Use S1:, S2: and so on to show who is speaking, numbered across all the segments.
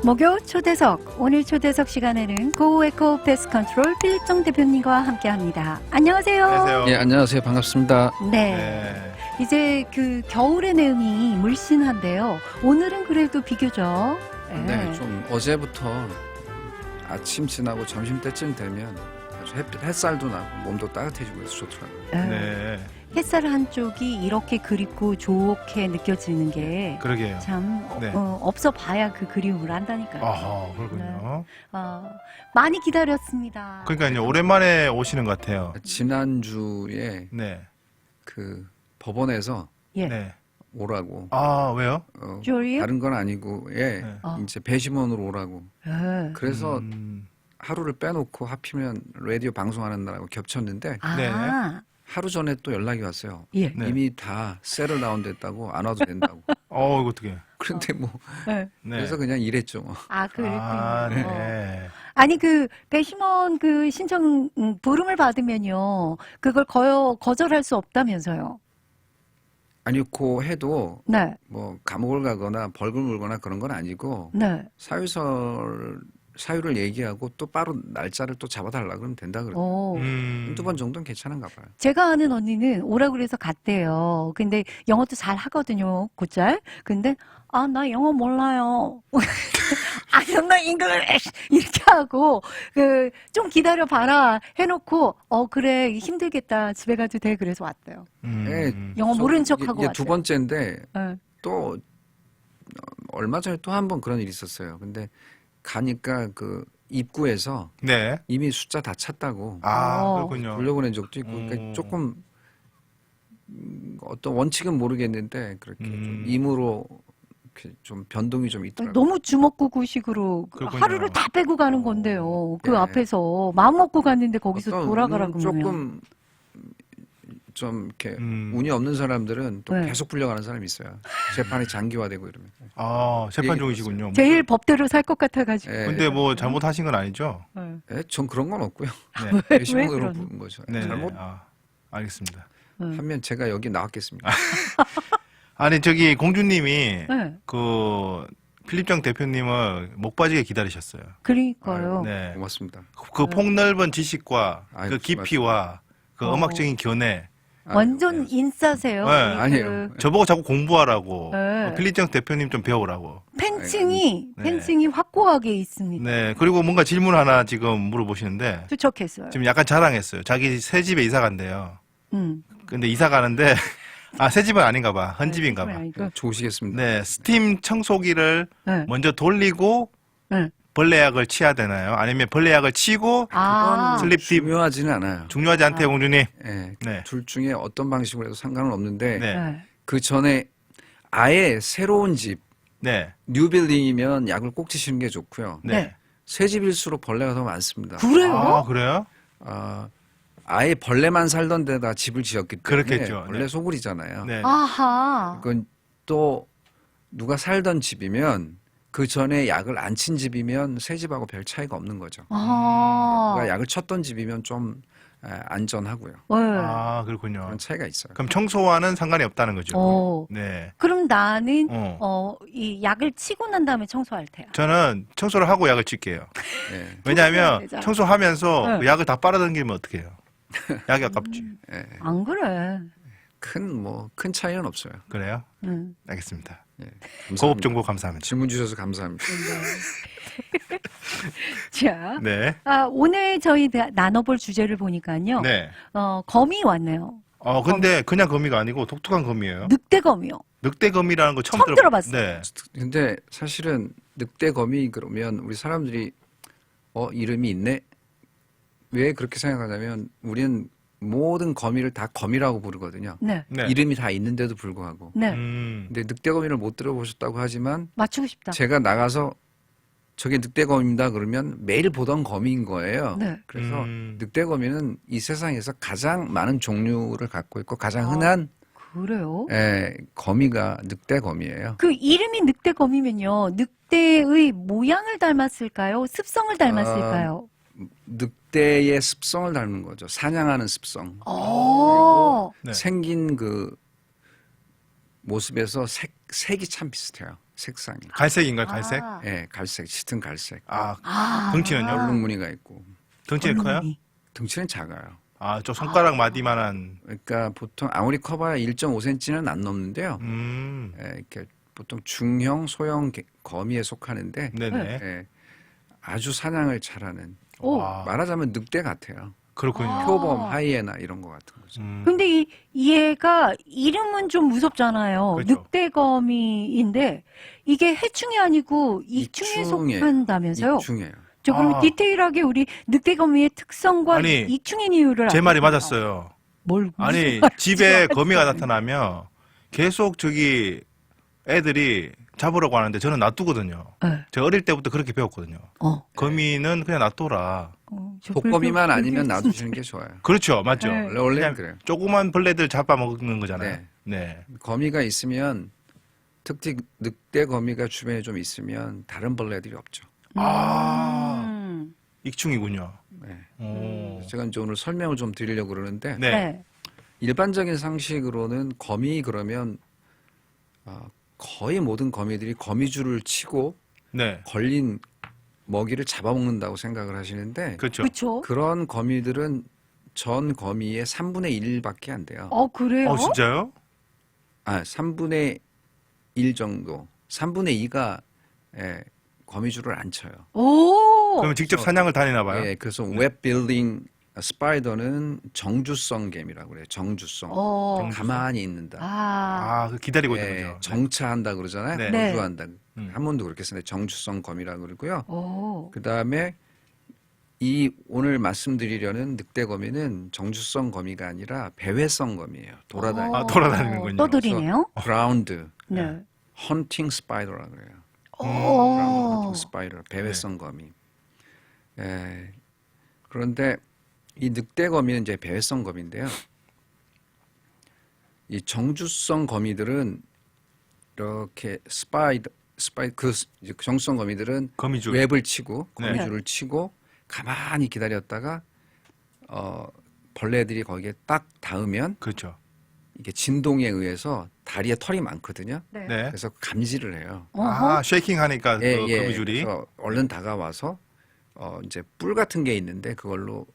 S1: 목요 초대석, 오늘 초대석 시간에는 고에코 패스 컨트롤 필정 대표님과 함께합니다. 안녕하세요.
S2: 안녕하세요.
S3: 예, 안녕하세요. 반갑습니다.
S1: 네. 이제 그 겨울의 내음이 물씬한데요. 오늘은 그래도 비교적
S3: 네, 좀 어제부터 아침 지나고 점심 때쯤 되면 아주 햇살도 나고 몸도 따뜻해지고 해서 좋더라고요.
S2: 네.
S1: 햇살 한쪽이 이렇게 그립고 좋게 느껴지는 게
S2: 그러게요.
S1: 참
S2: 네.
S1: 없어 봐야 그 그리움을 안다니까요.
S2: 아, 그렇군요.
S1: 많이 기다렸습니다.
S2: 그러니까요. 오랜만에 오시는 것 같아요.
S3: 지난주에
S2: 네.
S3: 그 법원에서
S1: 예.
S2: 네.
S3: 오라고
S2: 아, 왜요?
S1: 조리요?
S3: 다른 건 아니고 예,
S2: 네.
S3: 이제 배심원으로 오라고.
S1: 예.
S3: 그래서
S2: 음,
S3: 하루를 빼놓고 하필이면 라디오 방송하는 날하고 겹쳤는데
S1: 아,
S2: 네.
S3: 하루 전에 또 연락이 왔어요.
S1: 예.
S2: 네.
S3: 이미 다 셀을 나온댔다고 안 와도 된다고.
S2: 이거 어떻게?
S3: 그런데 뭐
S1: 네.
S2: 네.
S3: 그래서 그냥 이랬죠. 뭐.
S1: 아, 그랬군요.
S2: 아, 네.
S1: 아니, 그, 배심원 그 신청, 부름을 받으면요. 그걸 거절할 수 없다면서요.
S3: 아니 고 해도
S1: 네.
S3: 뭐 감옥을 가거나 벌금 물거나 그런 건 아니고
S1: 네.
S3: 사유를 얘기하고 또 바로 날짜를 또 잡아달라 그러면 된다 그래요.
S1: 오.
S3: 한두 번 정도는 괜찮은가 봐요.
S1: 제가 아는 언니는 오라고 그래서 갔대요. 근데 영어도 잘 하거든요, 곧잘. 근데, 아, 나 영어 몰라요. I don't know English! 이렇게 하고, 좀 기다려봐라 해놓고, 그래, 힘들겠다. 집에 가도 돼. 그래서 왔대요.
S3: 예,
S1: 영어 모른 척하고
S3: 이게
S1: 왔대요.
S3: 두 번째인데
S1: 네.
S3: 또 얼마 전에 또 한 번 그런 일이 있었어요. 근데 가니까 그 입구에서
S2: 네.
S3: 이미 숫자 다 찼다고
S2: 아,
S1: 어.
S2: 그렇군요.
S3: 돌려보낸 적도 있고 그러니까 조금 어떤 원칙은 모르겠는데 그렇게 좀 임으로 이렇게 좀 변동이 좀 있더라고요.
S1: 너무 주먹구구식으로
S2: 그렇군요.
S1: 하루를 다 빼고 가는 건데요. 그
S3: 네.
S1: 앞에서 마음 먹고 갔는데 거기서
S3: 어떤
S1: 돌아가라고 그러면.
S3: 조금 좀 이렇게
S2: 음.
S3: 운이 없는 사람들은 또
S1: 네.
S3: 계속 불려가는 사람이 있어요. 재판이 장기화되고 이러면.
S2: 아, 재판 중이시군요.
S1: 제일 법대로 살 것 같아가지고.
S3: 예,
S2: 근데 뭐 잘못하신 건 아니죠?
S1: 네.
S3: 예, 전 그런 건 없고요.
S2: 네.
S3: 배심원으로
S1: 그런-
S3: 부른 거죠.
S2: 네.
S3: 잘못
S2: 아, 알겠습니다.
S3: 하면 제가 여기 나왔겠습니까?
S2: 아니, 저기 공주님이
S1: 네.
S2: 그 필립정 대표님을 목 빠지게 기다리셨어요.
S1: 그러니까요.
S2: 네.
S3: 고맙습니다.
S2: 그 폭넓은 지식과
S3: 아유,
S2: 그 깊이와 그
S1: 어.
S2: 음악적인 견해.
S1: 완전
S3: 네.
S1: 인싸세요.
S2: 네,
S1: 그
S3: 아니에요.
S2: 저보고 자꾸 공부하라고.
S1: 네.
S2: 필립정 대표님 좀 배우라고.
S1: 팬층이
S2: 네.
S1: 팬층이 확고하게 있습니다.
S2: 네. 그리고 뭔가 질문 하나 지금 물어보시는데
S1: 투척했어요.
S2: 지금 약간 자랑했어요. 자기 새 집에 이사 간대요.
S1: 음.
S2: 근데 이사 가는데 새 집은 아닌가 봐. 헌 집인가 봐.
S1: 아니고.
S3: 좋으시겠습니다.
S2: 네. 스팀 청소기를
S1: 네.
S2: 먼저 돌리고
S1: 네.
S2: 벌레약을 치야 되나요? 아니면 벌레약을 치고
S1: 아.
S2: 슬립 딥
S3: 중요하지는 않아요.
S2: 중요하지 않대요, 공주님.
S3: 예,
S2: 네.
S3: 둘 중에 어떤 방식으로 해도 상관은 없는데
S2: 네.
S1: 네.
S3: 그 전에 아예 새로운 집,
S2: 네.
S3: 뉴빌딩이면 약을 꼭 치시는 게 좋고요.
S2: 네.
S1: 네.
S3: 새 집일수록 벌레가 더 많습니다.
S1: 그래요?
S2: 아, 그래요?
S3: 아예 벌레만 살던 데다 집을 지었기 때문에
S2: 그렇겠죠.
S3: 벌레
S2: 네.
S3: 소굴이잖아요.
S2: 네.
S1: 아하.
S3: 그건 또 누가 살던 집이면 그 전에 약을 안 친 집이면 새 집하고 별 차이가 없는 거죠.
S1: 아.
S3: 누가 약을 쳤던 집이면 좀 안전하고요.
S1: 네.
S2: 그렇군요.
S3: 그런 차이가 있어요.
S2: 그럼 청소와는 상관이 없다는 거죠.
S1: 어.
S2: 네.
S1: 그럼 나는
S2: 어.
S1: 이 약을 치고 난 다음에 청소할 테야.
S2: 저는 청소를 하고 약을 칠게요.
S3: 예.
S2: 왜냐하면
S1: 되잖아.
S2: 청소하면서
S1: 네.
S2: 그 약을 다 빨아당기면 어떡해요? 약이 아깝지.
S3: 예.
S1: 안 그래.
S3: 큰 차이는 없어요.
S2: 그래요?
S1: 응.
S2: 알겠습니다.
S3: 예.
S2: 고급
S3: 감사합니다.
S2: 정보 감사합니다.
S3: 질문 주셔서 감사합니다.
S1: 자,
S2: 네.
S1: 오늘 저희 나눠볼 주제를 보니까요.
S2: 네.
S1: 거미 왔네요.
S2: 근데 그냥 거미가 아니고 독특한 거미예요.
S1: 늑대거미요.
S2: 늑대거미라는 거 처음
S1: 처음 들어봤어요.
S2: 네.
S3: 근데 사실은 늑대거미 그러면 우리 사람들이 이름이 있네? 왜 그렇게 생각하냐면 우리는 모든 거미를 다 거미라고 부르거든요.
S1: 네.
S2: 네.
S3: 이름이 다 있는데도 불구하고.
S1: 네.
S3: 근데 늑대거미를 못 들어보셨다고 하지만
S1: 맞추고 싶다.
S3: 제가 나가서 저게 늑대거미입니다 그러면 매일 보던 거미인 거예요.
S1: 네.
S3: 그래서 늑대거미는 이 세상에서 가장 많은 종류를 갖고 있고 가장 흔한
S1: 그래요?
S3: 거미가 늑대거미예요.
S1: 그 이름이 늑대거미면요. 늑대의 모양을 닮았을까요? 습성을 닮았을까요?
S3: 늑대의 습성을 닮은 거죠. 사냥하는 습성.
S1: 어.
S2: 네.
S3: 생긴 그 모습에서 색이 참 비슷해요. 색상이.
S2: 갈색인가요? 갈색?
S1: 아.
S3: 예, 갈색, 짙은 갈색.
S2: 아, 덩치는요?
S3: 얼룩무늬가 있고.
S2: 덩치는 커요?
S1: 얼룩무늬.
S3: 등치는 작아요.
S2: 아, 저 손가락 마디만한.
S3: 그러니까 보통 아무리 커봐야 1.5cm는 안 넘는데요. 예, 이렇게 보통 중형, 소형 거미에 속하는데
S2: 네네.
S3: 예, 아주 사냥을 잘하는
S1: 오.
S2: 와,
S3: 말하자면 늑대 같아요.
S2: 그렇군요.
S1: 아.
S3: 표범, 하이에나 이런 것 같은 거죠.
S1: 근데 이 얘가 이름은 좀 무섭잖아요.
S2: 그렇죠.
S1: 늑대거미인데 이게 해충이 아니고 이충에
S3: 이충이에요.
S1: 속한다면서요?
S3: 이충이에요.
S1: 저 그럼
S2: 아.
S1: 디테일하게 우리 늑대거미의 특성과
S2: 아니,
S1: 이충인 이유를
S2: 제 말이
S1: 알려주세요.
S2: 맞았어요.
S1: 뭘
S2: 아니,
S1: 무슨 말인지
S2: 집에
S1: 알지
S2: 거미가
S1: 않아요.
S2: 나타나면 계속 저기 애들이 잡으라고 하는데 저는 놔두거든요.
S1: 네.
S2: 제가 어릴 때부터 그렇게 배웠거든요. 거미는 그냥 놔둬라.
S1: 저
S3: 독거미만
S1: 불교-
S3: 아니면
S1: 불교-
S3: 놔두시는 게 좋아요.
S2: 그렇죠. 맞죠.
S1: 네.
S3: 원래는
S2: 그냥
S3: 그래요.
S2: 조그만 벌레들 잡아먹는 거잖아요.
S3: 네.
S2: 네.
S3: 거미가 있으면 특히 늑대 거미가 주변에 좀 있으면 다른 벌레들이 없죠.
S2: 아,
S1: 음.
S2: 익충이군요.
S3: 네.
S2: 오.
S3: 제가 이제 오늘 설명을 좀 드리려고 그러는데
S2: 네.
S1: 네.
S3: 일반적인 상식으로는 거미 그러면 거의 모든 거미들이 거미줄을 치고
S2: 네.
S3: 걸린 먹이를 잡아먹는다고 생각을 하시는데
S2: 그렇죠.
S1: 그렇죠.
S3: 그런 거미들은 전 거미의 3분의 1밖에 안 돼요.
S1: 그래요?
S2: 진짜요?
S3: 3분의 1 정도. 3분의 2가 거미줄을 안 쳐요.
S1: 오.
S2: 그러면 직접 사냥을 다니나 봐요.
S3: 예, 그래서 웹 빌딩 스파이더는 정주성 개미라고 그래요. 정주성. 가만히 있는다.
S1: 아.
S2: 그 기다리고
S3: 예,
S2: 있는군요.
S3: 정차한다 그러잖아요.
S2: 네.
S1: 네.
S3: 거주한다. 한문도 그렇게 쓰는데 정주성 거미라고 그러고요.
S1: 오.
S3: 그다음에 이 오늘 말씀드리려는 늑대 거미는 정주성 거미가 아니라 배회성 거미예요. 돌아다니는.
S2: 돌아다니는군요.
S1: 떠들이네요.
S3: 그라운드,
S1: 네.
S3: 헌팅 스파이더라고 그래요.
S1: 오.
S3: 헌팅 스파이더, 배회성 거미. 그런데 이 늑대 거미는 이제 배회성 거미인데요. 이 정주성 거미들은 이렇게 그 정주성 거미들은
S2: 거미줄.
S3: 웹을 치고
S2: 네.
S3: 거미줄을 치고 가만히 기다렸다가 벌레들이 거기에 딱 닿으면
S2: 그렇죠.
S3: 이게 진동에 의해서 다리에 털이 많거든요.
S1: 네.
S2: 네.
S3: 그래서 감지를 해요.
S1: 어허.
S2: 쉐이킹 하니까 그 거미줄이.
S3: 그래서 얼른 다가와서 이제 뿔 같은 게 있는데 그걸로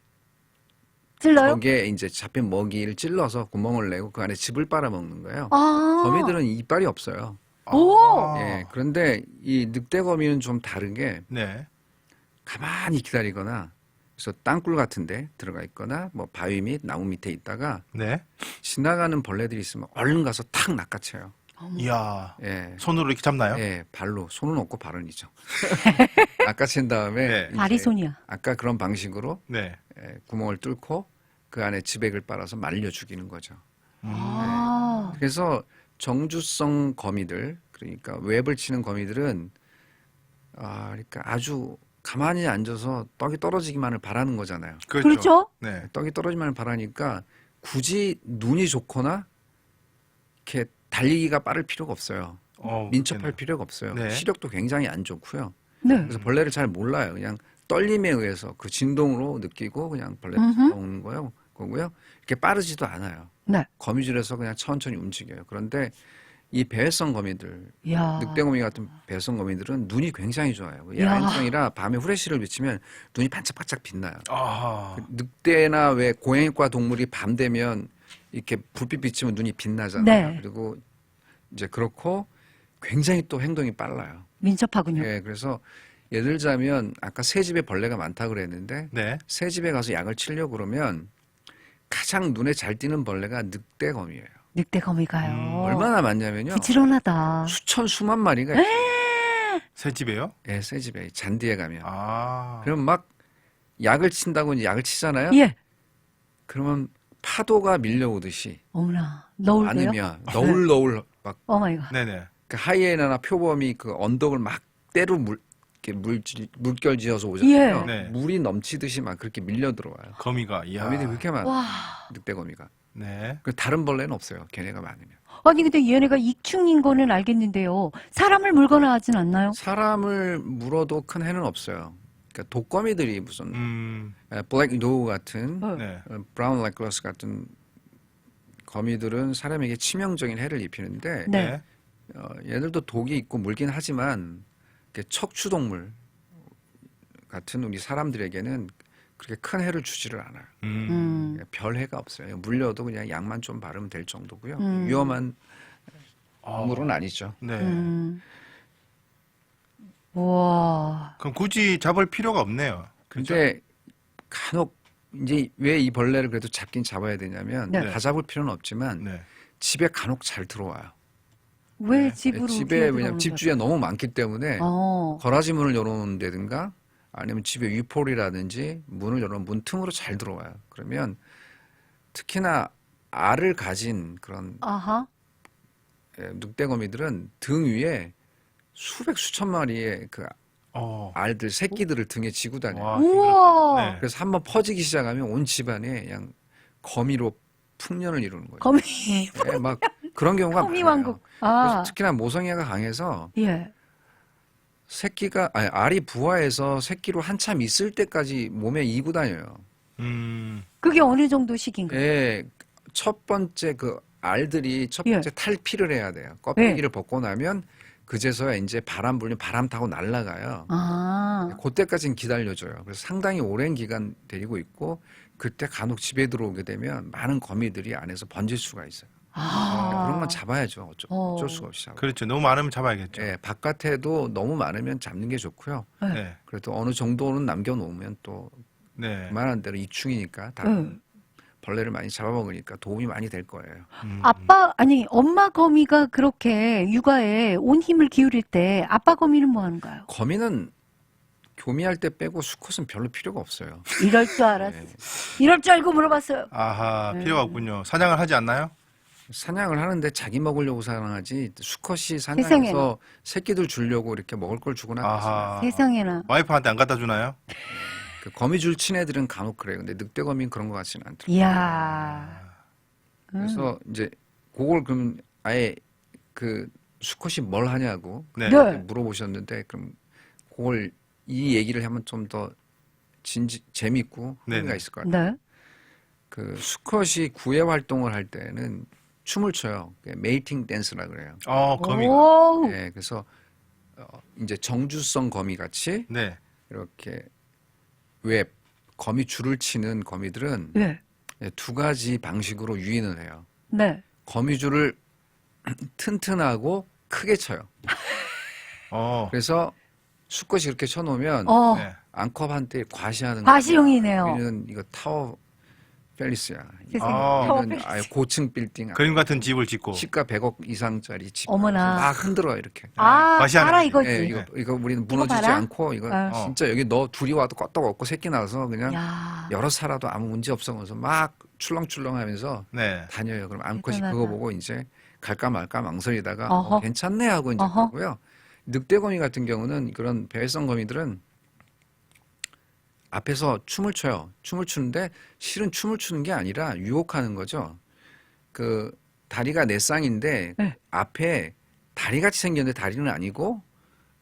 S1: 찔러요?
S3: 거기에 이제 잡힌 먹이를 찔러서 구멍을 내고 그 안에 즙을 빨아먹는 거예요.
S1: 아.
S3: 거미들은 이빨이 없어요.
S1: 오.
S3: 예, 그런데 이 늑대 거미는 좀 다른 게
S2: 네.
S3: 가만히 기다리거나 그래서 땅굴 같은데 들어가 있거나 뭐 바위 밑 나무 밑에 있다가
S2: 네.
S3: 지나가는 벌레들이 있으면 얼른 가서 탁 낚아채요.
S2: 이야.
S3: 예.
S2: 손으로 이렇게 잡나요?
S3: 예, 발로 손은 없고 발은이죠. 낚아챈 다음에
S2: 네.
S3: 이제
S1: 발이 손이야.
S3: 아까 그런 방식으로
S2: 네.
S3: 구멍을 뚫고 그 안에 즙액을 빨아서 말려 죽이는 거죠.
S1: 아.
S3: 그래서 정주성 거미들 그러니까 웹을 치는 거미들은 그러니까 아주 가만히 앉아서 떡이 떨어지기만을 바라는 거잖아요.
S1: 그렇죠?
S2: 네.
S3: 떡이 떨어지기만을 바라니까 굳이 눈이 좋거나 이렇게 달리기가 빠를 필요가 없어요. 민첩할
S2: 그렇겠네요.
S3: 필요가 없어요.
S2: 네.
S3: 시력도 굉장히 안 좋고요.
S1: 네.
S3: 그래서 벌레를 잘 몰라요. 그냥 떨림에 의해서 그 진동으로 느끼고 그냥 벌레 먹는 거고요. 이렇게 빠르지도 않아요.
S1: 네.
S3: 거미줄에서 그냥 천천히 움직여요. 그런데 이 배회성 거미들,
S1: 이야.
S3: 늑대거미 같은 배회성 거미들은 눈이 굉장히 좋아요.
S1: 이야.
S3: 야행성이라 밤에 후레쉬를 비치면 눈이 반짝반짝 빛나요.
S2: 아하.
S3: 늑대나 왜 고양이과 동물이 밤 되면 이렇게 불빛 비치면 눈이 빛나잖아요.
S1: 네.
S3: 그리고 이제 그렇고 굉장히 또 행동이 빨라요.
S1: 민첩하군요.
S3: 예, 그래서 예를 들자면 아까 새 집에 벌레가 많다고 그랬는데
S2: 네.
S3: 새 집에 가서 약을 치려고 그러면 가장 눈에 잘 띄는 벌레가 늑대거미예요.
S1: 늑대거미가요.
S3: 얼마나 많냐면요.
S1: 부지런하다.
S3: 수천 수만 마리가 있어요.
S2: 새 집에요?
S3: 예, 새 집에 잔디에 가면.
S2: 그럼
S3: 그럼 막 약을 친다고 이제 약을 치잖아요.
S1: 예.
S3: 그러면 파도가 밀려오듯이
S1: 어머나. 너울도요?
S3: 아니면 너울너울 막
S1: 오마이갓.
S2: 네네.
S3: 그 하이에나나 표범이 그 언덕을 막 때로 물결지어서 오잖아요.
S1: 예.
S2: 네.
S3: 물이 넘치듯이 막 그렇게 밀려 들어와요.
S2: 거미가. 이야.
S3: 거미들이 그렇게 많아.
S1: 와.
S3: 늑대거미가.
S2: 네.
S3: 그 다른 벌레는 없어요. 걔네가 많으면.
S1: 아니 근데 얘네가 익충인 거는 알겠는데요. 사람을 물거나 하진 않나요?
S3: 사람을 물어도 큰 해는 없어요. 그러니까 독거미들이 무슨 블랙 노우 같은
S2: 네.
S3: 브라운 라이크러스 같은 거미들은 사람에게 치명적인 해를 입히는데
S1: 네.
S3: 얘들도 독이 있고 물긴 하지만 이렇게 척추동물 같은 우리 사람들에게는 그렇게 큰 해를 주지를 않아요. 별 해가 없어요. 물려도 그냥 약만 좀 바르면 될 정도고요. 위험한 동물은 아니죠.
S2: 네.
S1: 와.
S2: 그럼 굳이 잡을 필요가 없네요. 그죠?
S3: 근데 간혹 이제 왜 이 벌레를 그래도 잡긴 잡아야 되냐면
S1: 네.
S3: 다 잡을 필요는 없지만
S2: 네.
S3: 집에 간혹 잘 들어와요.
S1: 왜
S2: 네.
S1: 집으로
S3: 집에
S1: 기어들어오는
S3: 왜냐면 집주위에 너무 많기 때문에
S1: 어.
S3: 거라지 문을 열어놓는다든가 아니면 집에 위폴이라든지 문을 열어놓으면 문 틈으로 잘 들어와요. 그러면 특히나 알을 가진 그런
S1: 아하.
S3: 늑대거미들은 등 위에 수백 수천 마리의 그 알들 새끼들을 등에 지고 다녀요.
S2: 와,
S1: 우와.
S2: 힘들었다. 네.
S3: 그래서 한번 퍼지기 시작하면 온 집안에 그냥 거미로 풍년을 이루는 거예요.
S1: 거미
S3: 네, 막 그런 경우가
S1: 거미
S3: 많아요.
S1: 왕국.
S3: 그래서
S1: 아.
S3: 특히나 모성애가 강해서
S1: 예.
S3: 알이 부화해서 새끼로 한참 있을 때까지 몸에 이고 다녀요.
S1: 그게 어느 정도 시기인가요?
S3: 예, 첫 번째 그 알들이 첫 번째 탈피를 해야 돼요. 껍데기를 벗고 나면 그제서야 이제 바람 불면 바람 타고 날아가요.
S1: 아.
S3: 그때까지는 기다려줘요. 그래서 상당히 오랜 기간 데리고 있고 그때 간혹 집에 들어오게 되면 많은 거미들이 안에서 번질 수가 있어요.
S1: 아.
S3: 그런 건 잡아야죠. 어쩔 수가 없이 잡아요.
S2: 그렇죠. 너무 많으면 잡아야겠죠.
S3: 예, 바깥에도 너무 많으면 잡는 게 좋고요.
S2: 네.
S3: 그래도 어느 정도는 남겨놓으면 또
S2: 네.
S3: 그만한 대로 이충이니까 다른 벌레를 많이 잡아먹으니까 도움이 많이 될 거예요.
S1: 엄마 거미가 그렇게 육아에 온 힘을 기울일 때 아빠 거미는 뭐 하는가요?
S3: 거미는 교미할 때 빼고 수컷은 별로 필요가 없어요.
S1: 이럴 줄 알았어.
S3: 네.
S1: 이럴 줄 알고 물어봤어요.
S2: 아하, 필요가 없군요. 사냥을 하지 않나요?
S3: 사냥을 하는데 자기 먹으려고 사냥하지 수컷이
S1: 세상에나.
S3: 사냥해서 새끼들 주려고 이렇게 먹을 걸 주거나
S2: 아하.
S1: 세상에나.
S2: 와이프한테 안 갖다 주나요?
S3: 그 거미줄 친 애들은 간혹 그래요. 근데 늑대거미는 그런 것 같지는 않더라고요.
S1: 이야.
S3: 그래서 이제 그걸 그럼 아예 그 수컷이 뭘 하냐고
S2: 네.
S1: 네.
S3: 이렇게 물어보셨는데 그럼 그걸 이 얘기를 하면 좀 더 재밌고
S2: 네네.
S3: 흥미가 있을 것 같아요.
S1: 네.
S3: 그 수컷이 구애 활동을 할 때는 춤을 춰요. 메이팅 댄스라 그래요.
S2: 거미가.
S1: 오.
S3: 네, 그래서 이제 정주성 거미 같이
S2: 네.
S3: 이렇게 왜 거미 줄을 치는 거미들은
S1: 네.
S3: 두 가지 방식으로 유인을 해요.
S1: 네.
S3: 거미줄을 튼튼하고 크게 쳐요. 그래서 수컷이 이렇게 쳐놓으면
S2: 네.
S3: 앙컵한테 과시하는
S1: 과시용이네요.
S3: 거예요. 우리는 이거 타워 팰리스야.
S1: 세상에.
S3: 우리는 아예 고층 빌딩
S2: 그림 같은 집을 짓고.
S3: 시가 100억 이상짜리 집
S1: 어머나.
S3: 막 흔들어 이렇게.
S1: 아,
S2: 과시하는
S1: 알아
S2: 거지.
S1: 이거지.
S3: 예, 이거 우리는 무너지지
S1: 봐라.
S3: 않고 이거
S1: 어.
S3: 진짜 여기 너 둘이 와도 껐떡 없고 새끼 나서 그냥
S1: 야.
S3: 여러 살아도 아무 문제 없어면서 막 출렁출렁하면서
S2: 네.
S3: 다녀요. 그럼 암컷이
S1: 대단하다.
S3: 그거 보고 이제 갈까 말까 망설이다가
S1: 어허.
S3: 괜찮네 하고 이제
S1: 어허.
S3: 가고요. 늑대거미 같은 경우는 그런 배회성 거미들은 앞에서 춤을 춰요. 춤을 추는데 실은 춤을 추는 게 아니라 유혹하는 거죠. 그 다리가 네 쌍인데
S1: 네.
S3: 앞에 다리 같이 생겼는데 다리는 아니고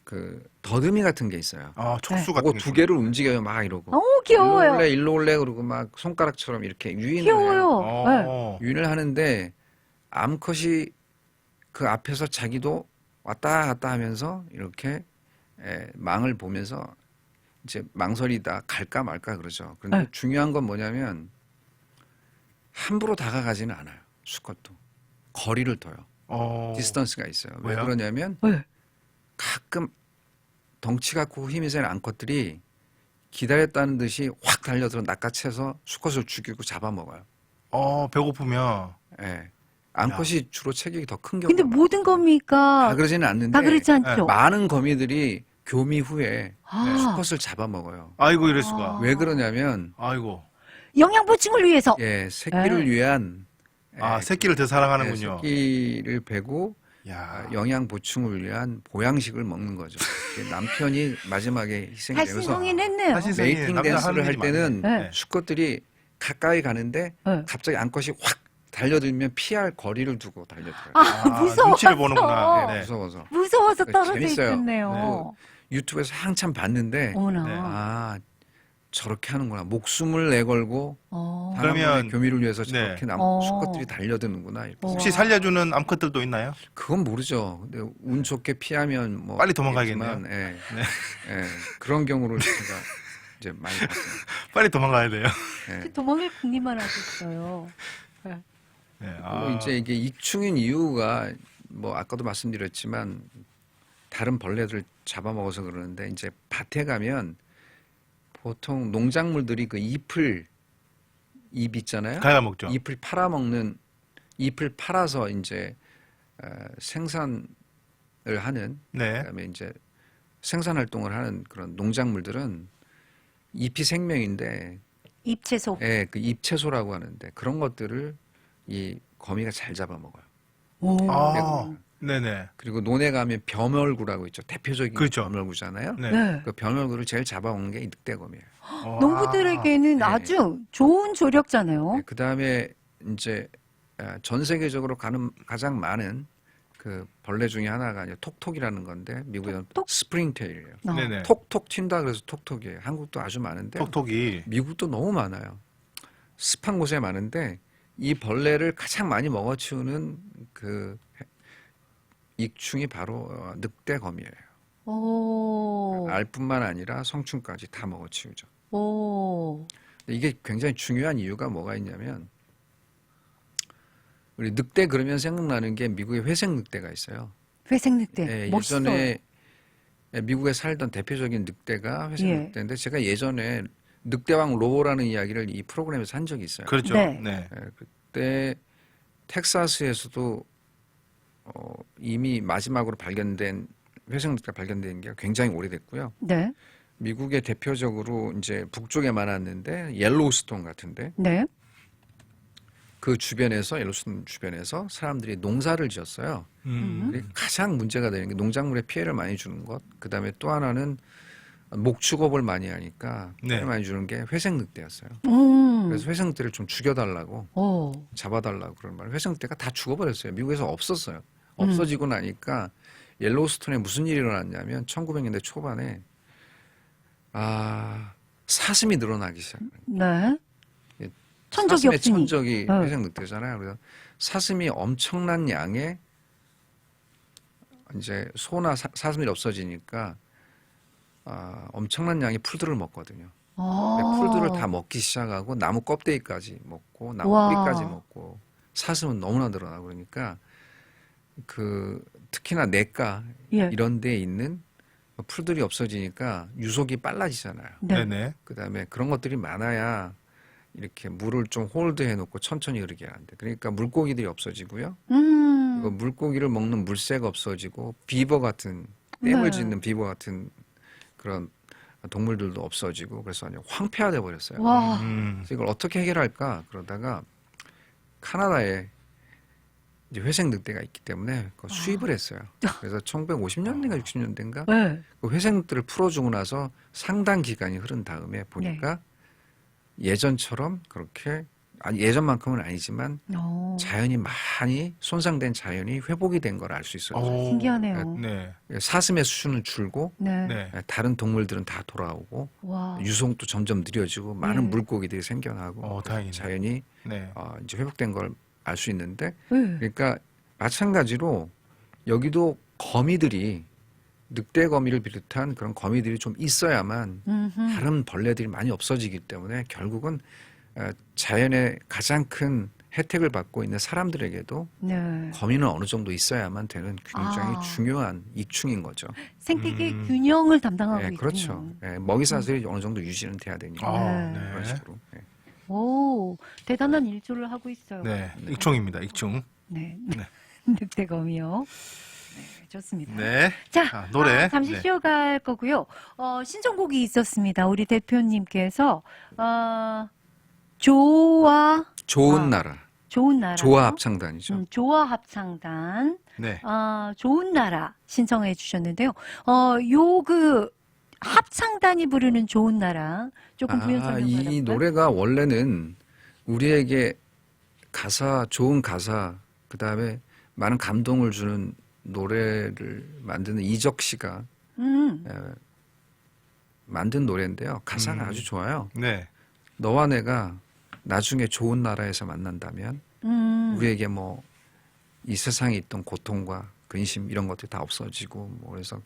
S3: 그 더듬이 같은 게 있어요.
S2: 촉수
S3: 그거
S2: 같은
S3: 두 개를 움직여요. 막 이러고.
S1: 너무 귀여워요.
S3: 일로 올래 그러고 막 손가락처럼 이렇게 유인을 해요.
S1: 귀여워요. 네.
S3: 유인을 하는데 암컷이 그 앞에서 자기도 왔다 갔다 하면서 이렇게 망을 보면서 이제 망설이다 갈까 말까 그러죠. 그런데
S1: 네.
S3: 중요한 건 뭐냐면 함부로 다가가지는 않아요. 수컷도 거리를 둬요. 디스턴스가 있어요. 왜
S2: 왜요?
S3: 그러냐면
S1: 네.
S3: 가끔 덩치가 크고 힘이 센 암컷들이 기다렸다는 듯이 확 달려들어 낚아채서 수컷을 죽이고 잡아먹어요.
S2: 배고프면.
S3: 예. 암컷이 주로 체격이 더 큰 경우가
S1: 근데 모든 거미가
S3: 다 그러지는 않는데
S1: 다 그렇지 않죠.
S3: 많은 거미들이 교미 후에
S1: 아.
S3: 수컷을 잡아먹어요.
S2: 아이고 이럴 수가.
S3: 왜 그러냐면
S2: 아이고.
S1: 영양 보충을 위해서.
S3: 새끼를 위한
S2: 새끼를 더 사랑하는군요.
S3: 새끼를 베고
S2: 야.
S3: 영양 보충을 위한 보양식을 먹는 거죠. 남편이 마지막에 희생이
S1: 다시
S3: 되면서
S1: 성인했네요.
S2: 사실
S3: 메이팅
S2: 남자
S3: 댄스를
S2: 하는
S3: 할
S2: 일이
S3: 때는
S1: 많네.
S3: 수컷들이 가까이 가는데
S1: 네.
S3: 갑자기 암컷이 확 달려들면 피할 거리를 두고 달려들어요.
S1: 무서워서.
S2: 눈치를 보는구나. 네.
S3: 무서워서.
S1: 무서워서 떨어져
S3: 재밌어요.
S1: 있겠네요.
S3: 유튜브에서 한참 봤는데
S1: 어머나.
S2: 네.
S3: 저렇게 하는구나. 목숨을 내걸고
S1: 어.
S2: 그러면-
S3: 하나님의 교미를 위해서
S2: 네.
S3: 저렇게
S1: 어.
S3: 수컷들이 달려드는구나. 이렇게.
S2: 혹시 살려주는 암컷들도 있나요?
S3: 그건 모르죠. 근데 운 좋게 피하면 뭐
S2: 빨리 도망가야겠네요.
S3: 있겠지만, 예, 그런 경우를 제가 이제 많이 봤습니다.
S2: 빨리 도망가야 돼요.
S3: 예.
S1: 도망갈 궁리만 하셨어요.
S2: 네.
S3: 그리고 이제 이게 익충인 이유가 뭐 아까도 말씀드렸지만 다른 벌레들 잡아먹어서 그러는데 이제 밭에 가면 보통 농작물들이 그 잎 있잖아요.
S2: 갉아먹죠.
S3: 잎을 팔아먹는 잎을 팔아서 이제 생산을 하는
S2: 네.
S3: 그다음에 이제 생산 활동을 하는 그런 농작물들은 잎이 생명인데
S1: 잎채소.
S3: 예, 그 잎채소라고 하는데 그런 것들을 이 거미가 잘 잡아먹어요.
S1: 오.
S2: 아, 네네.
S3: 그리고 논에 가면 벼멸구라고 있죠. 대표적인
S2: 그렇죠.
S3: 벼멸구잖아요.
S2: 네.
S1: 네.
S3: 그 벼멸구를 제일 잡아먹는 게 이 늑대거미예요.
S1: 농부들에게는
S3: 네.
S1: 아주 좋은 조력자네요.
S3: 그 다음에 이제 전 세계적으로 가장 많은 그 벌레 중에 하나가 이제 톡톡이라는 건데 미국에는
S1: 톡톡?
S3: 스프링테일이에요.
S1: 어.
S2: 네네.
S3: 톡톡 튄다 그래서 톡톡이에요. 한국도 아주 많은데
S2: 톡톡이.
S3: 미국도 너무 많아요. 습한 곳에 많은데 이 벌레를 가장 많이 먹어치우는 그 익충이 바로 늑대거미예요.
S1: 오.
S3: 알뿐만 아니라 성충까지 다 먹어치우죠.
S1: 오.
S3: 이게 굉장히 중요한 이유가 뭐가 있냐면 우리 늑대 그러면 생각나는 게 미국의 회색 늑대가 있어요.
S1: 회색 늑대. 멋있어.
S3: 예전에 미국에 살던 대표적인 늑대가 회색
S1: 예.
S3: 늑대인데 제가 예전에 늑대왕 로보라는 이야기를 이 프로그램에서 한 적이 있어요.
S2: 그렇죠.
S1: 네.
S2: 네.
S3: 그때 텍사스에서도 이미 마지막으로 발견된 회색 늑대가 발견된 게 굉장히 오래됐고요.
S1: 네.
S3: 미국의 대표적으로 이제 북쪽에 많았는데 옐로우스톤 같은데
S1: 네.
S3: 그 주변에서 옐로우스톤 주변에서 사람들이 농사를 지었어요. 근데 가장 문제가 되는 게 농작물에 피해를 많이 주는 것. 그다음에 또 하나는 목축업을 많이 하니까 피해를
S2: 네.
S3: 많이 주는 게 회색 늑대였어요. 그래서 회색 늑대를 좀 죽여달라고
S1: 오.
S3: 잡아달라고 그런 말을 회색 늑대가 다 죽어버렸어요. 미국에서 없었어요. 없어지고 나니까 옐로우스톤에 무슨 일이 일어났냐면 1900년대 초반에 사슴이 늘어나기 시작해요.
S1: 네.
S3: 예,
S1: 천적이
S3: 사슴의
S1: 없으니.
S3: 천적이
S1: 네.
S3: 회색 늑대잖아요. 그래서 사슴이 엄청난 양의 이제 소나 사슴이 없어지니까 엄청난 양의 풀들을 먹거든요.
S1: 아.
S3: 풀들을 다 먹기 시작하고 나무 껍데기까지 먹고 나무
S1: 와.
S3: 뿌리까지 먹고 사슴은 너무나 늘어나고 그러니까 그 특히나 냇가
S1: 예.
S3: 이런 데에 있는 풀들이 없어지니까 유속이 빨라지잖아요.
S1: 네.
S2: 네네.
S3: 그다음에 그런 것들이 많아야 이렇게 물을 좀 홀드해 놓고 천천히 흐르게 하는데 그러니까 물고기들이 없어지고요. 그리고 물고기를 먹는 물새가 없어지고 비버 같은 댐을
S1: 네.
S3: 짓는 비버 같은 그런 동물들도 없어지고 그래서 완전 황폐화돼 버렸어요.
S1: 와.
S3: 그래서 이걸 어떻게 해결할까 그러다가 카나다에 이제 회색 늑대가 있기 때문에 그거 수입을 했어요. 그래서 1950년대인가 60년대인가
S1: 네.
S3: 그 회색 늑대를 풀어주고 나서 상당 기간이 흐른 다음에 보니까 예전처럼 그렇게 아니 예전만큼은 아니지만
S1: 오.
S3: 자연이 많이 손상된 자연이 회복이 된 걸 알 수 있어요.
S2: 오.
S1: 신기하네요.
S2: 네.
S3: 사슴의 수는 줄고
S1: 네.
S2: 네.
S3: 다른 동물들은 다 돌아오고
S1: 와.
S3: 유속도 점점 느려지고 많은
S1: 네.
S3: 물고기들이 생겨나고
S2: 다행이네.
S3: 자연이
S2: 네.
S3: 이제 회복된 걸 알 수 있는데
S1: 네.
S3: 그러니까 마찬가지로 여기도 거미들이 늑대 거미를 비롯한 그런 거미들이 좀 있어야만
S1: 음흠.
S3: 다른 벌레들이 많이 없어지기 때문에 결국은 자연의 가장 큰 혜택을 받고 있는 사람들에게도
S1: 네.
S3: 거미는 어느 정도 있어야만 되는 굉장히
S1: 아.
S3: 중요한 이충인 거죠.
S1: 생태계 균형을 담당하고
S3: 네,
S1: 있군요.
S3: 그렇죠. 먹이 사슬이 어느 정도 유지는 돼야 되니까
S1: 네.
S3: 그런 식으로. 네.
S1: 오, 대단한 일조를 하고 있어요.
S2: 네. 익충입니다. 익충.
S1: 네.
S2: 네.
S1: 늑대검이요. 네, 좋습니다.
S2: 네.
S1: 자,
S2: 노래.
S1: 잠시
S2: 네.
S1: 쉬어갈 거고요. 신청곡이 있었습니다. 우리 대표님께서 좋은 나라.
S3: 조화 합창단이죠.
S1: 조화 합창단.
S2: 네.
S1: 좋은 나라 신청해 주셨는데요. 요 합창단이 부르는 좋은 나라 조금 부연 설명
S3: 이
S1: 받아볼까요?
S3: 노래가 원래는 우리에게 좋은 가사, 그 다음에 많은 감동을 주는 노래를 만드는 이적 씨가 만든 노래인데요. 가사가 아주 좋아요.
S2: 네.
S3: 너와 내가 나중에 좋은 나라에서 만난다면 우리에게 뭐 이 세상에 있던 고통과 근심 이런 것들이 다 없어지고 뭐 그래서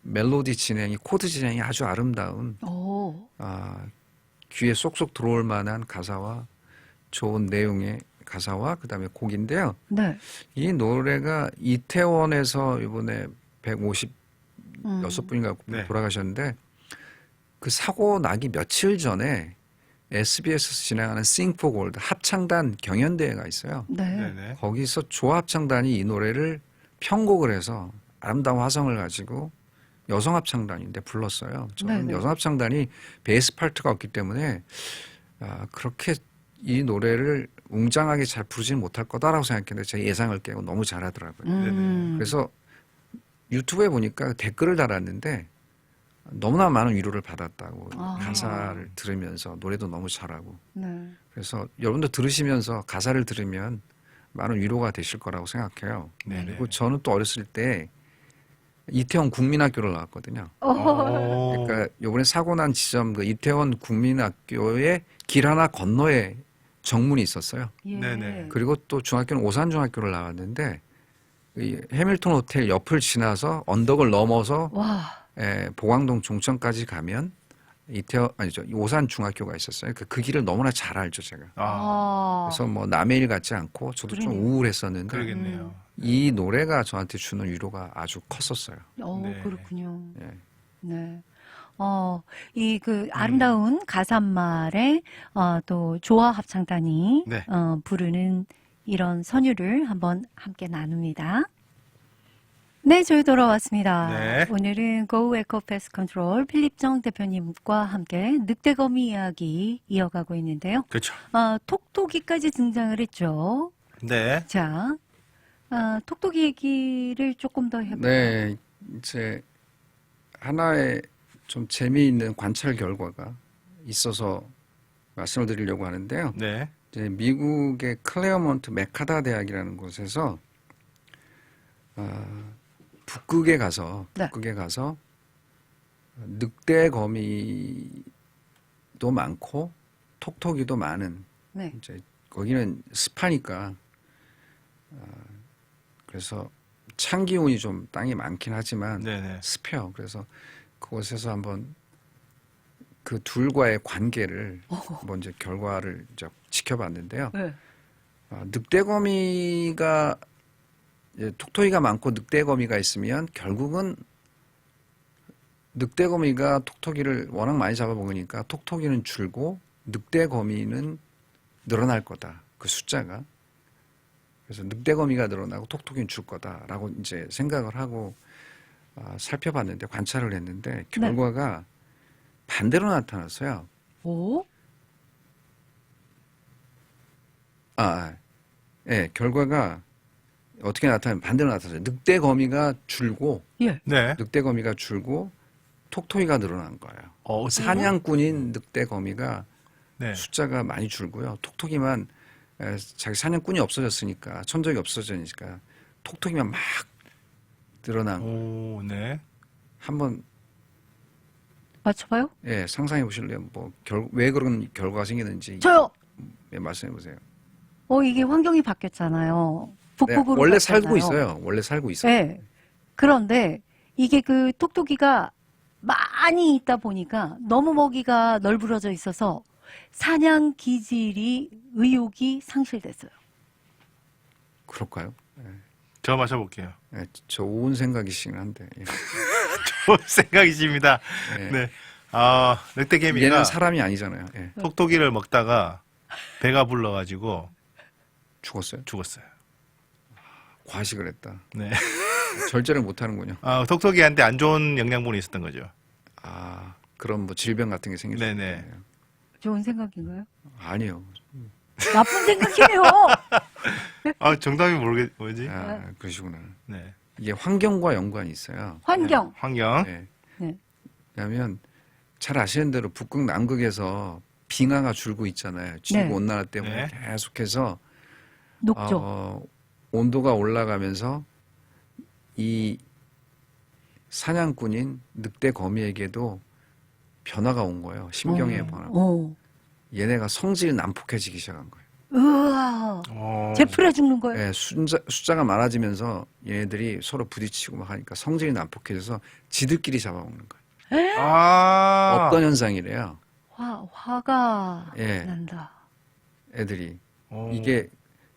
S3: 멜로디 진행이 코드 진행이 아주 아름다운
S1: 오.
S3: 귀에 쏙쏙 들어올 만한 가사와 좋은 내용의 가사와 그다음에 곡인데요.
S1: 네.
S3: 이 노래가 이태원에서 이번에 156분인가
S2: 네.
S3: 돌아가셨는데 그 사고 나기 며칠 전에 SBS에서 진행하는 Sing for Gold 합창단 경연대회가 있어요.
S1: 네.
S2: 네네.
S3: 거기서 조합창단이 이 노래를 편곡을 해서 아름다운 화성을 가지고 여성 합창단인데 불렀어요. 저는
S1: 네네.
S3: 여성 합창단이 베이스 파트가 없기 때문에 그렇게 이 노래를 웅장하게 잘 부르지는 못할 거다라고 생각했는데 제 예상을 깨고 너무 잘하더라고요. 그래서 유튜브에 보니까 댓글을 달았는데 너무나 많은 위로를 받았다고 가사를 들으면서 노래도 너무 잘하고
S1: 네.
S3: 그래서 여러분도 들으시면서 가사를 들으면 많은 위로가 되실 거라고 생각해요.
S2: 네네.
S3: 그리고 저는 또 어렸을 때 이태원 국민학교를 나왔거든요.
S2: 오.
S3: 그러니까 이번에 사고 난 지점 그 이태원 국민학교의 길 하나 건너에 정문이 있었어요.
S1: 예.
S2: 네네.
S3: 그리고 또 중학교는 오산중학교를 나왔는데 이 해밀턴 호텔 옆을 지나서 언덕을 넘어서
S1: 와.
S3: 보광동 종천까지 가면 이태원 아니죠 오산 중학교가 있었어요. 그 길을 너무나 잘 알죠 제가. 그래서 뭐 남의 일 같지 않고 저도 좀
S1: 그러네요.
S3: 우울했었는데
S2: 그러겠네요.
S3: 이 노래가 저한테 주는 위로가 아주 컸었어요.
S2: 네.
S1: 그렇군요.
S3: 예.
S1: 네. 이 그 아름다운 가사말에 또 조화 합창단이
S2: 네.
S1: 부르는 이런 선율을 한번 함께 나눕니다. 네, 저희 돌아왔습니다.
S2: 네.
S1: 오늘은 Go Eco Pest Control 필립정 대표님과 함께 늑대거미 이야기 이어가고 있는데요.
S2: 그렇죠.
S1: 톡톡이까지 등장을 했죠.
S2: 네.
S1: 자, 톡톡이 얘기를 조금 더 해볼까요?
S3: 네, 이제 하나의 좀 재미있는 관찰 결과가 있어서 말씀을 드리려고 하는데요.
S2: 네.
S3: 이제 미국의 클레어몬트 메카다 대학이라는 곳에서 북극에 가서
S1: 네.
S3: 늑대 거미도 많고 톡톡이도 많은
S1: 네.
S3: 이제 거기는 습하니까 그래서 찬 기온이 좀 땅이 많긴 하지만
S2: 네네.
S3: 습해요. 그래서 그곳에서 한번 그 둘과의 관계를 한번 이제 결과를 이제 지켜봤는데요.
S1: 네.
S3: 늑대거미가 이제 톡톡이가 많고 늑대거미가 있으면 결국은 늑대거미가 톡톡이를 워낙 많이 잡아먹으니까 톡톡이는 줄고 늑대거미는 늘어날 거다. 그 숫자가. 그래서 늑대거미가 늘어나고 톡톡이는 줄 거다라고 이제 생각을 하고 살펴봤는데 관찰을 했는데 결과가 반대로 나타났어요.
S1: 오?
S3: 예, 결과가 어떻게 나타나면 반대로 나타났어요. 늑대거미가 줄고
S1: 예.
S2: 네.
S3: 늑대거미가 줄고 톡톡이가 늘어난 거예요. 사냥꾼인 늑대거미가
S2: 네.
S3: 숫자가 많이 줄고요. 톡톡이만 자기 사냥꾼이 없어졌으니까 천적이 없어지니까 톡톡이만 막 늘어난 거예요.
S2: 오, 네.
S3: 한번
S1: 맞춰봐요?
S3: 상상해 보실래요? 뭐 왜 그런 결과가 생기는지
S1: 저요!
S3: 말씀해 보세요.
S1: 이게 환경이 바뀌었잖아요.
S3: 네,
S1: 북극으로
S3: 원래
S1: 갔잖아요.
S3: 살고 있어요. 원래 살고 있어요.
S1: 네. 그런데 이게 그 톡톡이가 많이 있다 보니까 너무 먹이가 널브러져 있어서 사냥 기질이 의욕이 상실됐어요.
S3: 그럴까요?
S2: 저 마셔볼게요.
S3: 좋은 생각이시긴 한데. 예.
S2: 좋은 생각이십니다.
S3: 예.
S2: 네. 늑대개미가
S3: 얘는 사람이 아니잖아요. 예.
S2: 톡톡이를 먹다가 배가 불러가지고
S3: 죽었어요.
S2: 죽었어요.
S3: 과식을 했다.
S2: 네.
S3: 절제를 못 하는군요.
S2: 톡톡이한테 안 좋은 영양분이 있었던 거죠.
S3: 그런 뭐 질병 같은 게 생겼어요.
S2: 네네.
S1: 좋은 생각인가요?
S3: 아니요.
S1: 나쁜 생각이에요.
S2: 정답이 뭐지?
S3: 그러시구나.
S2: 네.
S3: 이게 환경과 연관이 있어요.
S1: 환경.
S2: 환경.
S3: 네.
S1: 네.
S3: 왜냐하면 잘 아시는 대로 북극 남극에서 빙하가 줄고 있잖아요. 지구
S1: 네.
S3: 온난화 때문에
S2: 네.
S3: 계속해서
S1: 녹죠.
S3: 온도가 올라가면서 이 사냥꾼인 늑대 거미에게도 변화가 온 거예요. 심경의 변화. 얘네가 성질이 난폭해지기 시작한 거예요.
S1: 우와. 제풀에 죽는 거예요?
S3: 예, 숫자가 많아지면서 얘네들이 서로 부딪히고 막 하니까 성질이 난폭해져서 지들끼리 잡아먹는 거예요.
S2: 아.
S3: 어떤 현상이래요?
S1: 화가
S3: 예.
S1: 난다.
S3: 애들이.
S2: 오.
S3: 이게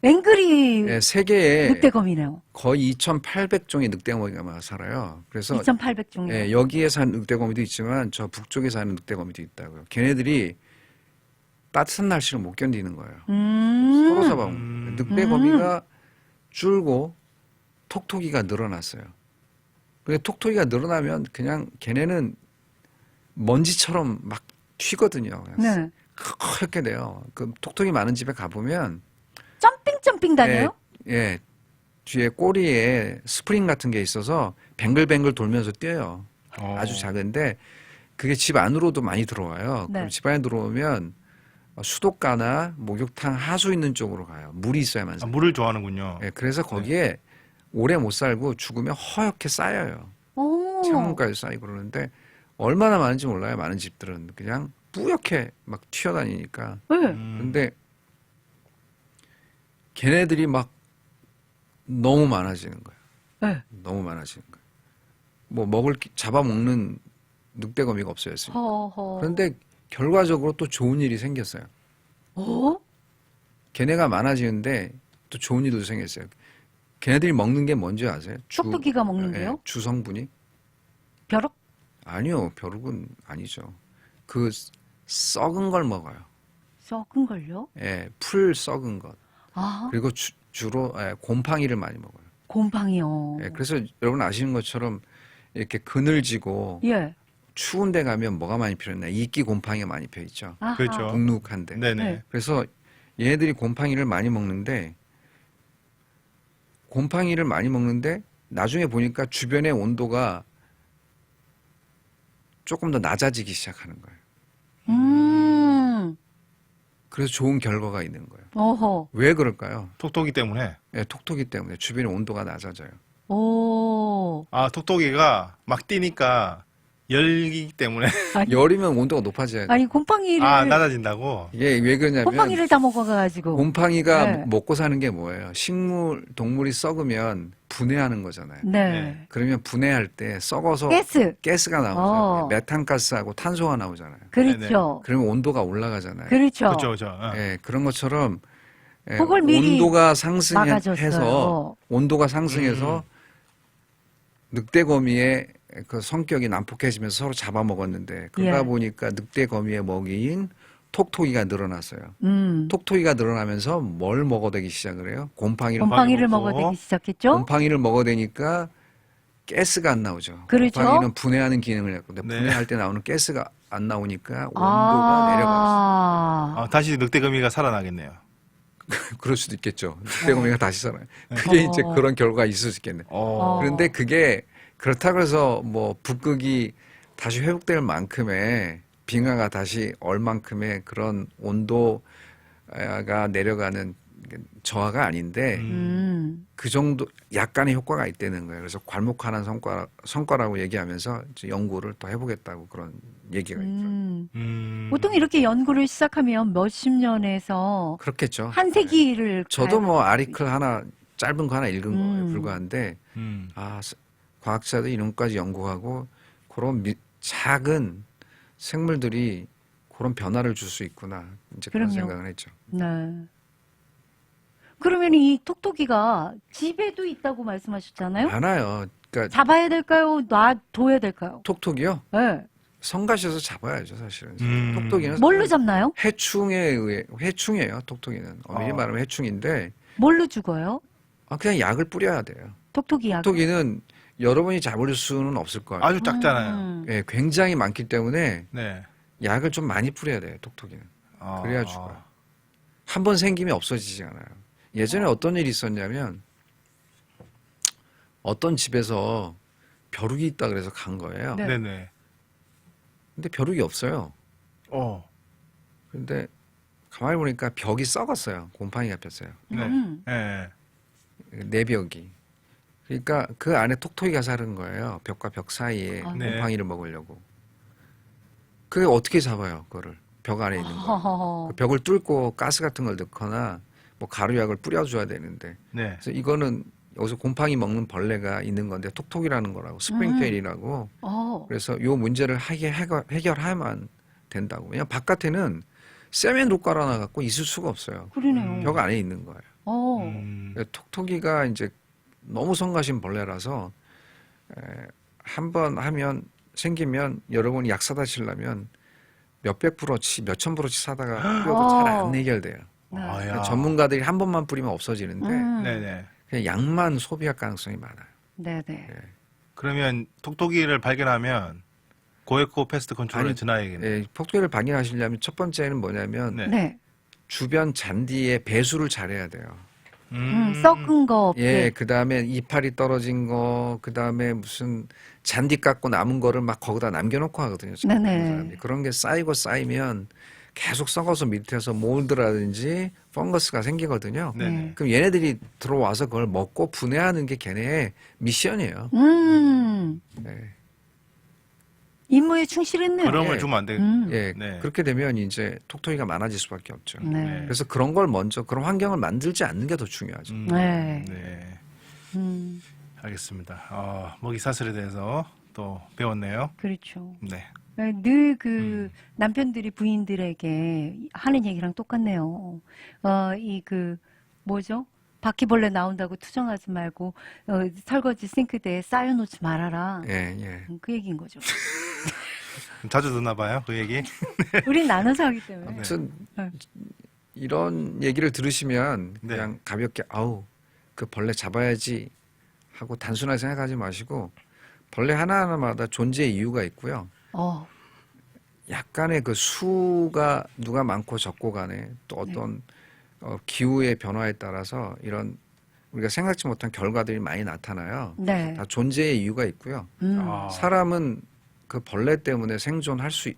S1: 앵그리
S3: 예, 세계에
S1: 늑대검이네요.
S3: 거의 2,800종의 늑대거미가 살아요. 그래서
S1: 2,800종이요.
S3: 예, 여기에 사는 늑대거미도 있지만 저 북쪽에 사는 늑대거미도 있다고요. 걔네들이 따뜻한 날씨를 못 견디는 거예요. 서로 잡아먹는 거예요. 늑대거미가 줄고 톡톡이가 늘어났어요. 근데 톡톡이가 늘어나면 그냥 걔네는 먼지처럼 막 튀거든요.
S1: 네.
S3: 하얗게 돼요. 그 톡톡이 많은 집에 가보면
S1: 점핑 다녀요?
S3: 예, 뒤에 꼬리에 스프링 같은 게 있어서 뱅글뱅글 돌면서 뛰어요. 아주 작은데 그게 집 안으로도 많이 들어와요.
S1: 네.
S3: 그럼 집 안에 들어오면 수도가나 목욕탕 하수 있는 쪽으로 가요. 물이 있어야만 살아요.
S2: 물을 좋아하는군요.
S3: 예, 그래서 거기에 오래 못 살고 죽으면 허옇게 쌓여요.
S1: 오.
S3: 창문까지 쌓이고 그러는데 얼마나 많은지 몰라요. 많은 집들은 그냥 뿌옇게 막 튀어다니니까.
S1: 네.
S3: 근데 걔네들이 막 너무 많아지는 거예요.
S1: 네.
S3: 너무 많아지는 거예요. 뭐 잡아먹는 늑대거미가 없어졌어요.
S1: 허허.
S3: 그런데 결과적으로 또 좋은 일이 생겼어요. 걔네가 많아지는데 또 좋은 일도 생겼어요. 걔네들이 먹는 게 뭔지 아세요?
S1: 톡톡이가 먹는데요?
S3: 예, 주성분이?
S1: 벼룩?
S3: 아니요. 벼룩은 아니죠. 그 썩은 걸 먹어요.
S1: 썩은 걸요?
S3: 예, 풀 썩은 것.
S1: 아,
S3: 그리고 주로 곰팡이를 많이 먹어요.
S1: 곰팡이요.
S3: 예, 그래서 여러분 아시는 것처럼 이렇게 그늘지고
S1: 예.
S3: 추운 데 가면 뭐가 많이 피어있나? 이끼 곰팡이가 많이 피어있죠.
S1: 아하.
S2: 그렇죠.
S3: 눅눅한데.
S2: 네네.
S1: 네.
S3: 그래서 얘네들이 곰팡이를 많이 먹는데 나중에 보니까 주변의 온도가 조금 더 낮아지기 시작하는 거예요. 그래서 좋은 결과가 있는 거예요.
S1: 어허.
S3: 왜 그럴까요?
S2: 톡톡이 때문에.
S3: 예, 톡톡이 때문에 주변의 온도가 낮아져요.
S1: 오.
S2: 아, 톡톡이가 막 뛰니까 열기 때문에.
S3: 열이면 온도가 높아져야 돼요.
S1: 아니, 곰팡이를,
S2: 낮아진다고?
S3: 이게 왜 그러냐면
S1: 곰팡이를 다 먹어가지고.
S3: 곰팡이가
S1: 네.
S3: 먹고 사는 게 뭐예요? 동물이 썩으면 분해하는 거잖아요.
S1: 네.
S2: 네.
S3: 그러면 분해할 때 썩어서
S1: 가스가
S3: 나오잖아요. 메탄가스하고 탄소가 나오잖아요.
S1: 그렇죠.
S3: 그러면 온도가 올라가잖아요.
S1: 그렇죠.
S2: 그렇죠, 그렇죠.
S3: 예, 그런 것처럼
S1: 그걸 미리
S3: 온도가 상승해서
S1: 막아줬어요.
S3: 온도가 상승해서 늑대거미의 그 성격이 난폭해지면서 서로 잡아먹었는데 그러다
S1: 예.
S3: 보니까 늑대거미의 먹이인 톡톡이가 늘어났어요. 톡톡이가 늘어나면서 뭘 먹어대기 시작을 해요? 곰팡이를
S1: 곰팡이를
S2: 먹고.
S1: 먹어대기 시작했죠?
S3: 곰팡이를 먹어대니까 가스가 안 나오죠.
S1: 그렇죠.
S3: 곰팡이는 분해하는 기능을 했고 근데
S2: 네.
S3: 분해할 때 나오는 가스가 안 나오니까 온도가 내려갔어요.
S2: 다시 늑대거미가 살아나겠네요.
S3: 그럴 수도 있겠죠. 늑대거미가 다시 살아요. 그게 이제 그런 결과가 있을 수 있겠네. 그런데 그게 그렇다고 해서 뭐 북극이 다시 회복될 만큼의 빙하가 다시 얼만큼의 그런 온도가 내려가는 저하가 아닌데 그 정도 약간의 효과가 있다는 거예요. 그래서 괄목하는 성과라고 얘기하면서 이제 연구를 더 해보겠다고 그런 얘기가 있죠.
S1: 보통 이렇게 연구를 시작하면 몇십 년에서
S3: 그렇겠죠.
S1: 한 세기를
S3: 저도
S1: 가야-
S3: 뭐 아리클 하나 짧은 거 하나 읽은 거에 불과한데 과학자들 이런까지 연구하고 그런 작은 생물들이 그런 변화를 줄 수 있구나 이제 그런
S1: 그럼요.
S3: 생각을 했죠.
S1: 네. 그러면 이 톡톡이가 집에도 있다고 말씀하셨잖아요?
S3: 많아요. 그러니까
S1: 잡아야 될까요? 놔둬야 될까요?
S3: 톡톡이요.
S1: 네.
S3: 성가셔서 잡아야죠 사실은. 톡톡이는
S1: 뭘로 잡나요?
S3: 해충이에요. 톡톡이는 엄밀히 말하면 해충인데
S1: 뭘로 죽어요?
S3: 그냥 약을 뿌려야 돼요.
S1: 톡톡이 약.
S3: 톡톡이는 여러분이 잡을 수는 없을 거예요.
S2: 아주 작잖아요.
S3: 예, 굉장히 많기 때문에
S2: 네.
S3: 약을 좀 많이 뿌려야 돼요. 톡톡이는. 그래야 죽어요. 한 번 생기면 없어지지 않아요. 예전에 어떤 일이 있었냐면 어떤 집에서 벼룩이 있다 그래서 간 거예요.
S1: 네.
S2: 네네.
S3: 근데 벼룩이 없어요. 근데 가만히 보니까 벽이 썩었어요. 곰팡이가 폈어요.
S2: 네. 네.
S3: 내벽이. 그러니까 그 안에 톡톡이가 사는 거예요. 벽과 벽 사이에
S1: 아,
S2: 네.
S3: 곰팡이를 먹으려고. 그게 어떻게 잡아요, 그거를 벽 안에 있는 거.
S1: 허허허.
S3: 그 벽을 뚫고 가스 같은 걸 넣거나 뭐 가루약을 뿌려줘야 되는데,
S2: 네.
S3: 그래서 이거는 여기서 곰팡이 먹는 벌레가 있는 건데 톡톡이라는 거라고 스프링테일이라고. 그래서 요 문제를 해결하면 된다고. 왜냐면 바깥에는 세면으로 깔아놔갖고 있을 수가 없어요.
S1: 그러네요.
S3: 벽 안에 있는 거예요. 톡톡이가 이제 너무 성가신 벌레라서 한 번 하면 생기면 여러분이 약 사다 치려면 몇백 브로치, 몇천 브로치 사다가 뿌려도 잘 안 해결돼요.
S1: 네.
S2: 아야.
S3: 그러니까 전문가들이 한 번만 뿌리면 없어지는데
S2: 네네.
S3: 그냥 약만 소비할 가능성이 많아요.
S1: 네네.
S2: 그러면 톡톡이를 발견하면 고에코 패스트 컨트롤에
S3: 아니,
S2: 전화해야겠네요.
S3: 예, 톡톡이를 발견하시려면 첫 번째는 뭐냐면
S2: 네.
S1: 네.
S3: 주변 잔디의 배수를 잘해야 돼요.
S1: 썩은 거 없게.
S3: 예, 그 다음에 이파리 떨어진 거, 그 다음에 무슨 잔디 깎고 남은 거를 막 거기다 남겨놓고 하거든요.
S1: 네네.
S3: 사람들이. 그런 게 쌓이고 쌓이면 계속 썩어서 밑에서 몰드라든지 펑거스가 생기거든요.
S2: 네네.
S3: 그럼 얘네들이 들어와서 그걸 먹고 분해하는 게 걔네의 미션이에요. 네.
S1: 임무에 충실했네요.
S2: 그런 걸
S3: 예.
S2: 주면 안 돼.
S3: 예,
S2: 네.
S3: 그렇게 되면 이제 톡톡이가 많아질 수밖에 없죠.
S1: 네.
S3: 그래서 그런 걸 먼저 그런 환경을 만들지 않는 게 더 중요하죠.
S1: 네.
S2: 네.
S1: 음,
S2: 알겠습니다. 먹이 사슬에 대해서 또 배웠네요.
S1: 그렇죠.
S2: 네.
S1: 늘 그 남편들이 부인들에게 하는 얘기랑 똑같네요. 이 뭐죠? 바퀴벌레 나온다고 투정하지 말고 설거지 싱크대에 쌓여놓지 말아라.
S3: 예, 예.
S1: 그 얘기인 거죠.
S2: 자주 듣나 봐요, 그 얘기.
S1: 우린 나눠서 하기 때문에.
S3: 아무튼
S1: 네.
S3: 이런 얘기를 들으시면
S2: 네.
S3: 그냥 가볍게 아우 그 벌레 잡아야지 하고 단순하게 생각하지 마시고 벌레 하나하나마다 존재의 이유가 있고요. 약간의 그 수가 누가 많고 적고 간에 또 어떤 기후의 변화에 따라서 이런 우리가 생각지 못한 결과들이 많이 나타나요.
S1: 네.
S3: 다 존재의 이유가 있고요.
S2: 아.
S3: 사람은 그 벌레 때문에 생존할 수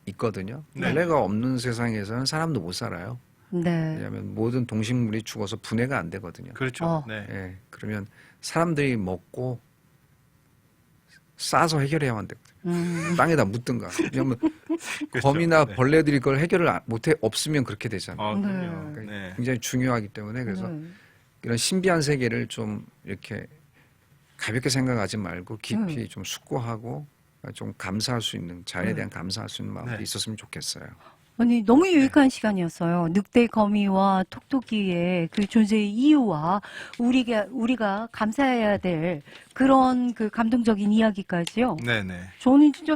S3: 있거든요.
S2: 네.
S3: 벌레가 없는 세상에서는 사람도 못 살아요.
S1: 네.
S3: 왜냐하면 모든 동식물이 죽어서 분해가 안 되거든요.
S2: 그렇죠. 네.
S3: 예, 그러면 사람들이 먹고 싸서 해결해야만 되거든요. 땅에다 묻든가. 왜냐하면 거미나
S2: 네.
S3: 벌레들이 그걸 해결을 못해 없으면 그렇게 되잖아요.
S2: 그럼요.
S3: 그러니까
S2: 네.
S3: 굉장히 중요하기 때문에 그래서
S1: 네.
S3: 이런 신비한 세계를 좀 이렇게 가볍게 생각하지 말고 깊이 좀 숙고하고 좀 감사할 수 있는 자연에 대한 감사할 수 있는 마음이
S2: 네.
S3: 있었으면 좋겠어요.
S1: 아니, 너무 유익한 시간이었어요. 늑대 거미와 톡톡이의 그 존재의 이유와 우리가 감사해야 될 그런 그 감동적인 이야기까지요.
S2: 네네.
S1: 저는 진짜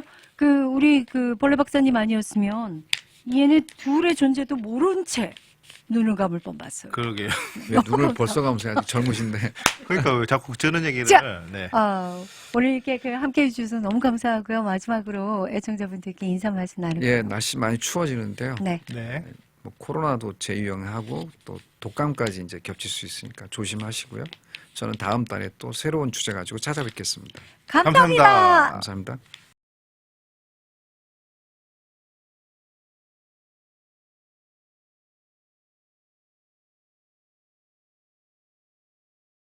S1: 우리 벌레 박사님 아니었으면 얘네 둘의 존재도 모른 채 눈을 감을 뻔 봤어요.
S2: 그러게요.
S3: 왜 눈을 벌써 감으세요? 아직 젊으신데.
S2: 그러니까 왜 자꾸 저런 얘기를.
S1: 자.
S2: 네.
S1: 오늘 이렇게 함께 해주셔서 너무 감사하고요. 마지막으로 애청자분들께 인사 말씀 나눌게요.
S3: 예, 날씨 많이 추워지는데요.
S1: 네.
S2: 네.
S3: 뭐 코로나도 재유행하고 또 독감까지 이제 겹칠 수 있으니까 조심하시고요. 저는 다음 달에 또 새로운 주제 가지고 찾아뵙겠습니다.
S1: 감사합니다.
S3: 감사합니다.